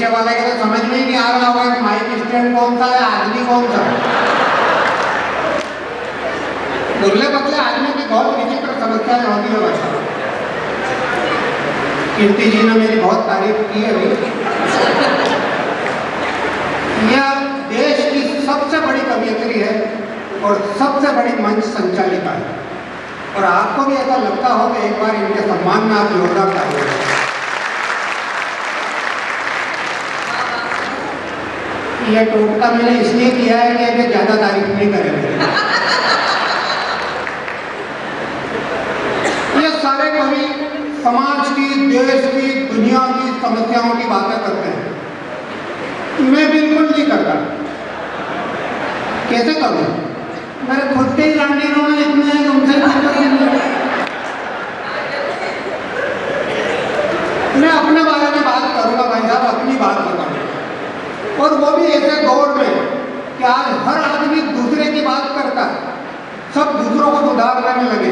पीछे वाले के तो समझ में ही नहीं आ रहा होगा कि माइक स्टैंड कौन सा है, आदमी कौन सा है। दुर्ले पतले आदमी की बहुत विचित्र समस्याएं होती है भाई। कीर्ति जी ने मेरी बहुत तारीफ की है अभी। यह देश की सबसे बड़ी कवियत्री है और सबसे बड़ी मंच संचालिका है, और आपको भी ऐसा लगता हो कि एक बार इनके सम्मान में आप योगदान डालिए। यह टोटका मैंने इसलिए किया है कि अभी ज्यादा तारीफ नहीं करेंगे। ये सारे कवि समाज की, देश की, दुनिया की समस्याओं की बातें करते हैं। मैं बिल्कुल नहीं करता। कैसे करूं? मेरे खुद के ही रांडीरों में इतने हैं कि उनसे मैं अपने बारे में बात करूंगा भाई साहब, अपनी बात बताऊंगा, और वो भी ऐसे दौर में कि आज हर आदमी दूसरे की बात करता है, सब दूसरों को सुधारने में लगे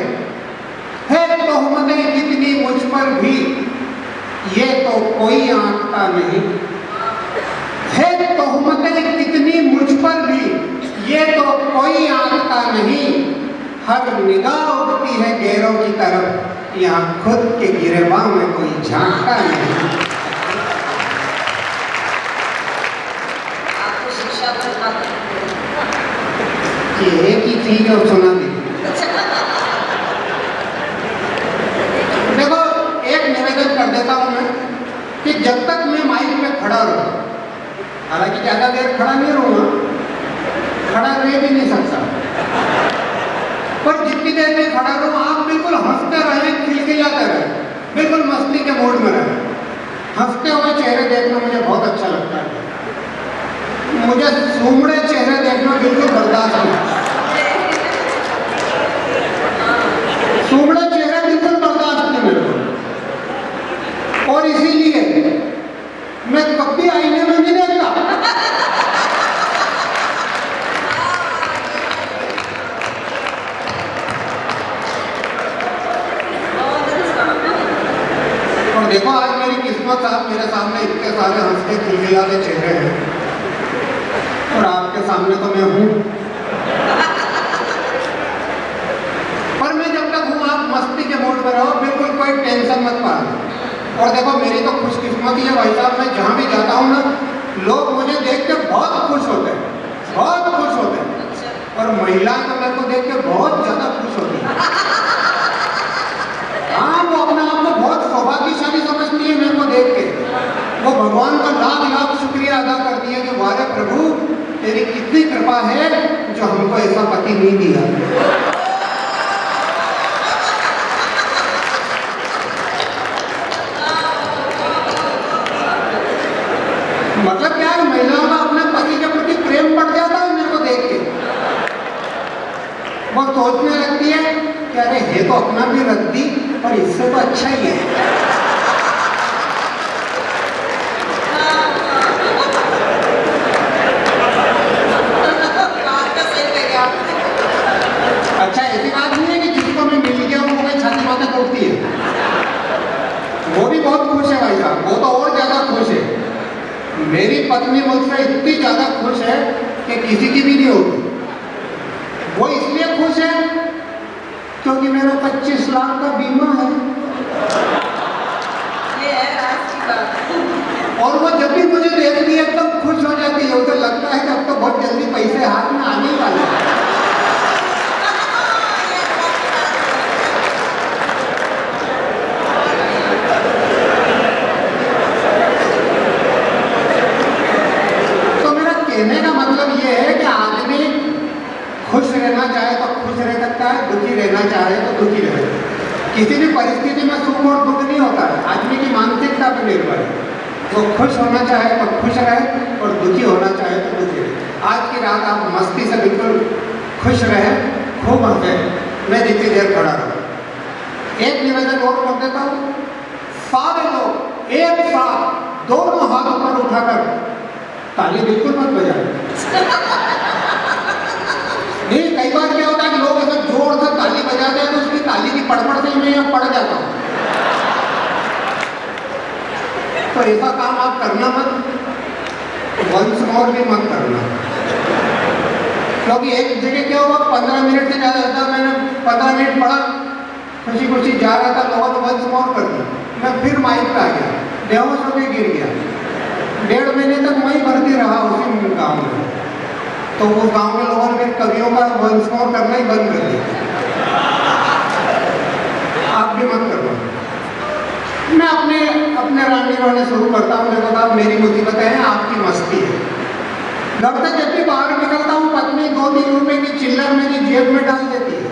है। तोहमतें कितनी मुझ पर भी ये तो कोई आंकता नहीं है, तोहमतें कितनी मुझ पर भी ये तो कोई आंकता नहीं। हर निगाह उठती है गैरों की तरफ, यहाँ खुद के गिरेबान में कोई झांकता नहीं। आपको शिक्षा ये एक ही चीज और सुना दी। देखो, एक निवेदन कर देता हूं मैं कि जब तक मैं माइक में खड़ा रहूं, हालांकि ज्यादा देर खड़ा नहीं रहूंगा, खड़ा रह भी नहीं सकता, पर जितनी देर में खड़ा रहूं आप बिल्कुल हंसते रहें, खिलखिलाते रहें, बिल्कुल मस्ती के मूड में रहें। हंसते हुए चेहरे देखना मुझे बहुत अच्छा लगता है। मुझे सूमड़े चेहरे देखना बिल्कुल बर्दाश्त नहीं। सूमड़े चेहरे बिल्कुल बर्दाश्त नहीं मेरे को, और इसीलिए मैं कभी आईने में नहीं देखता। और देखो आज मेरी किस्मत, साहब मेरे सामने इतने सारे हंसते खिलखिलाते चेहरे हैं, और आपके सामने तो मैं हूं। पर मैं जब तक हूं आप मस्ती के मूड में रहो, बिल्कुल कोई टेंशन मत पालो। और देखो मेरी तो खुशकिस्मती है भाई साहब, मैं जहां भी जाता हूं ना, लोग मुझे देख के बहुत खुश होते हैं, बहुत खुश होते हैं, और महिलाएं तो मेरे को देख के बहुत ज्यादा खुश होती हैं। हाँ, वो अपने आप को बहुत सौभाग्यशाली समझती है मेरे को देख के। वो भगवान का लाख लाख शुक्रिया अदा करती है कि वारे प्रभु तेरी कितनी कृपा है जो हमको ऐसा पति नहीं दिया। मतलब क्या है, महिलाओं का अपने पति के प्रति प्रेम बढ़ जाता है मेरे को देख के। वो सोचने लगती है कि अरे ये तो अपना भी रद्दी, पर इससे तो अच्छा ही है। अच्छा, ऐसी बात नहीं है कि जिसको मैं मिल गया हूँ वो छाती माता टूटती है। वो भी बहुत खुश है भाई साहब, वो तो और ज्यादा खुश है। मेरी पत्नी मुझसे इतनी ज्यादा खुश है कि किसी की भी नहीं होती। वो इसलिए खुश है क्योंकि मेरा 25 लाख का बीमा है। ये है आज की बात। और वो जब भी मुझे देखती है तब खुश हो जाती है, उसे लगता है कि अब तो बहुत जल्दी पैसे हाथ में आने वाले हैं। कहने का मतलब ये है कि आदमी खुश रहना चाहे तो खुश रह सकता है, दुखी रहना चाहे तो दुखी रह सकता है। किसी भी परिस्थिति में सुख और दुख नहीं होता है, आदमी की मानसिकता पर निर्भर है। वो खुश होना चाहे तो खुश रहे और दुखी होना चाहे तो दुखी रहे। आज की रात आप मस्ती से बिल्कुल खुश रहे, खूब हंसे, मैं जितनी देर खड़ा रहूँ। एक निवेदन और कर देता हूँ, सारे लोग एक साथ दोनों हाथ ऊपर उठाकर ताली बिल्कुल मत बजाए। नहीं, कई बार क्या होता है कि लोग ऐसा जोर से ताली बजाते हैं तो उसकी ताली की पड़पड़ से ही मैं यहाँ पड़ जाता हूँ। तो ऐसा काम आप करना मत। वंस मोर भी मत करना, क्योंकि एक जगह क्या हुआ, 15 मिनट से ज़्यादा था, मैंने 15 मिनट पढ़ा, खुशी खुशी जा रहा था, लोगों ने वंस मोर कर दी, मैं फिर माइक पे आ गया, बेहोश होकर गिर गया। 1.5 महीने तक वहीं भर्ती रहा उसी गाँव में। तो उस गांव के लोगों ने फिर कवियों का वंस मोर करना ही बंद कर दिया। आप भी मत करो। मैं अपने रानी रोने शुरू करता हूँ, देखो साहब मेरी मुसीबतें हैं, आपकी मस्ती है। घर से जब भी बाहर निकलता हूँ, पत्नी 2-3 रुपए की चिल्लर मेरी जेब में डाल देती है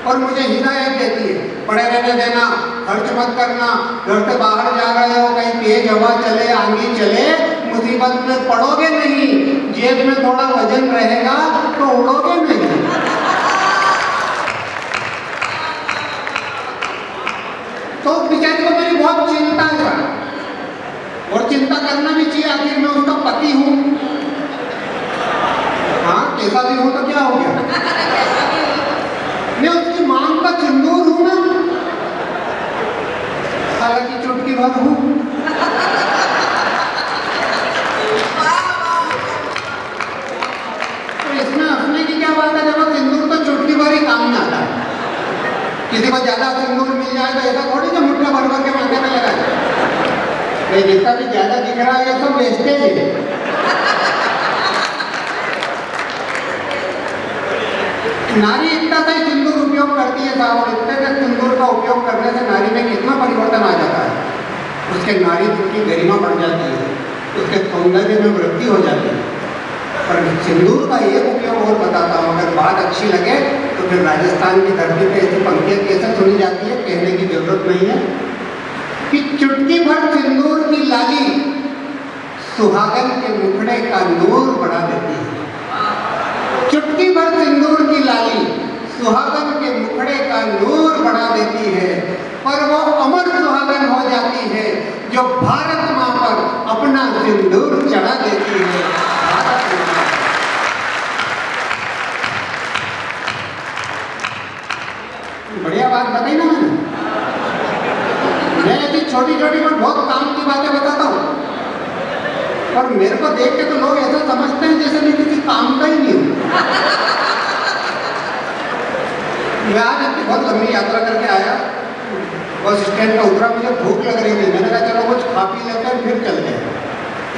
और मुझे हिदायत देती है, पड़े रहने देना, खर्च मत करना, घर से बाहर जा रहे हो, कहीं तेज हवा चले, आंधी चले, मुसीबत में पड़ोगे नहीं, जेब में थोड़ा वजन रहेगा तो उड़ोगे नहीं। तो बेचारी को मेरी बहुत चिंता है, और चिंता करना भी चाहिए, आखिर मैं उसका पति हूँ। हाँ, कैसा भी हो तो क्या हो गया, मैं उसकी मांग का सिंदूर हूं ना, हालांकि चुटकी भर हूं। तो इसमें हंसने की क्या बात है, देखो सिंदूर तो चुटकी भर ही काम में आता है। किसी को ज्यादा सिंदूर मिल जाए तो ऐसा थोड़ी जो मुट्ठा भर भर के माथे में लगा जाए, जितना भी ज्यादा दिख रहा है ये सब वेस्टेज है। नारी इतना सा ही सिंदूर उपयोग करती है साहब, और इतने तक सिंदूर का उपयोग करने से नारी में कितना परिवर्तन आ जाता है। उसके नारीत्व की गरिमा बढ़ जाती है, उसके सौंदर्य में वृद्धि हो जाती है। पर सिंदूर का एक उपयोग और बताता हूँ, अगर बात अच्छी लगे तो फिर राजस्थान की धरती पे ऐसी पंक्तियाँ कैसे सुनी जाती है, कहने की जरूरत नहीं है कि चुटकी भर सिंदूर की लाली सुहागन के मुखड़े का नूर बढ़ा देती है। चुटकी भर सिंदूर की लाली सुहागन के मुखड़े का नूर बढ़ा देती है, पर वो अमर सुहागन हो जाती है जो भारत माँ पर अपना सिंदूर चढ़ा देती है। बढ़िया बात बताई ना मैंने। मैं ऐसी छोटी छोटी पर बहुत काम की बातें बताता हूँ, और मेरे को देख के तो लोग ऐसा समझते हैं जैसे मैं किसी काम का ही नहीं हूँ। मैं आज अपनी बहुत लंबी यात्रा करके आया, बस स्टैंड पे उतरा, मुझे भूख लग रही थी, मैंने कहा चलो कुछ खा पी लेते हैं फिर चलते हैं।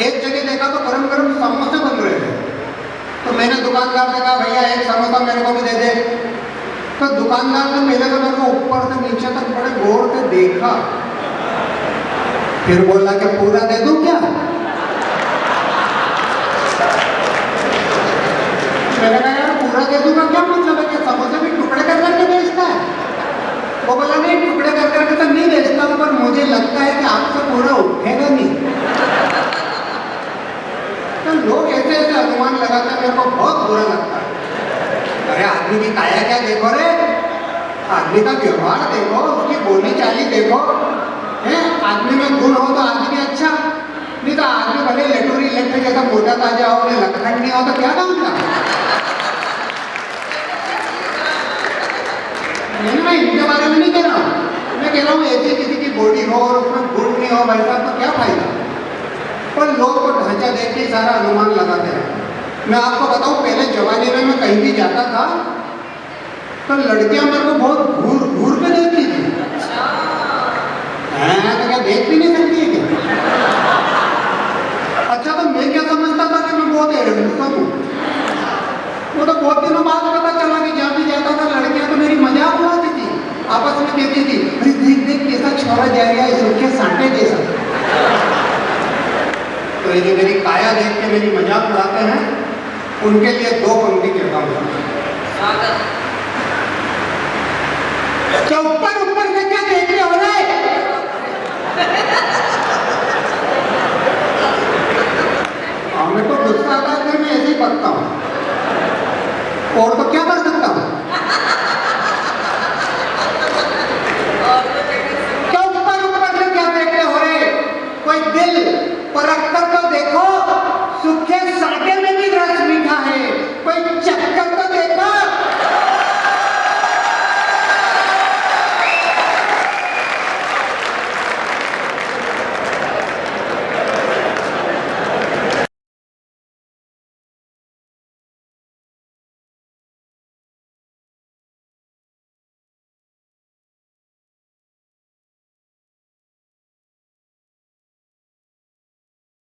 एक जगह देखा तो गरम गरम समोसे बन रहे थे, तो मैंने दुकानदार से कहा भैया एक समोसा मेरे को भी दे दे। तो दुकानदार ने पहले तो मेरे को ऊपर से नीचे तक बड़े गौर से देखा, फिर बोला कि पूरा दे दूं क्या। मैंने कहा यार पूरा दे दूंगा क्या मतलब है, कि समोसे भी टुकड़े कर करके बेचता है। वो बोला नहीं, टुकड़े कर करके तो नहीं बेचता हूँ, पर मुझे लगता है कि आपसे पूरा उठेगा नहीं। तो लोग ऐसे ऐसे अनुमान लगाते हैं, मेरे को बहुत बुरा लगता है। अरे आदमी की काया क्या देखो रे, आदमी का व्यवहार देखो, उसकी बोली चाली देखो, है आदमी में गुण हो तो आदमी अच्छा, नहीं तो आदमी भले लटूरी लट्ठे जैसा मोटा ताजा हो, लखन नहीं हो तो क्या काम का। मैं इनके बारे में नहीं कह रहा हूँ, मैं कह रहा हूँ ऐसी किसी की बॉडी हो और उसमें गुण नहीं हो भाई साहब तो क्या फायदा। पर लोग को ढांचा देख के सारा अनुमान लगाते हैं। मैं आपको बताऊं, पहले जमाने में मैं कहीं भी जाता था तो लड़कियां मेरे को बहुत घूर घूर के देखती थी। तो क्या देख भी नहीं सकती है क्या? अच्छा, तो मैं क्या समझता था कि मैं बहुत हैंडसम हूँ। वो तो बहुत दिनों बाद पता चला कि जहाँ भी जाता था लड़कियां तो मेरी मजाक उड़ाती थी, आपस में कहती थी अरे देख देख कैसा छोरा जा रहा है, सूखे सांटे जैसा। तो ये जो मेरी काया देख के मेरी मजाक उड़ाते हैं, उनके लिए 2 पंक्ति कहता हूँ। क्या ऊपर ऊपर से क्या देख रहे हो रहे? हमें तो गुस्सा आता है, मैं ऐसे ही पकता हूँ, और तो क्या कर सकता हूँ। क्या ऊपर ऊपर से क्या देख रहे हो रहे? कोई दिल परख कर तो देखो, सूखे सांटे में भी रस मीठा है। कोई चक्कर तो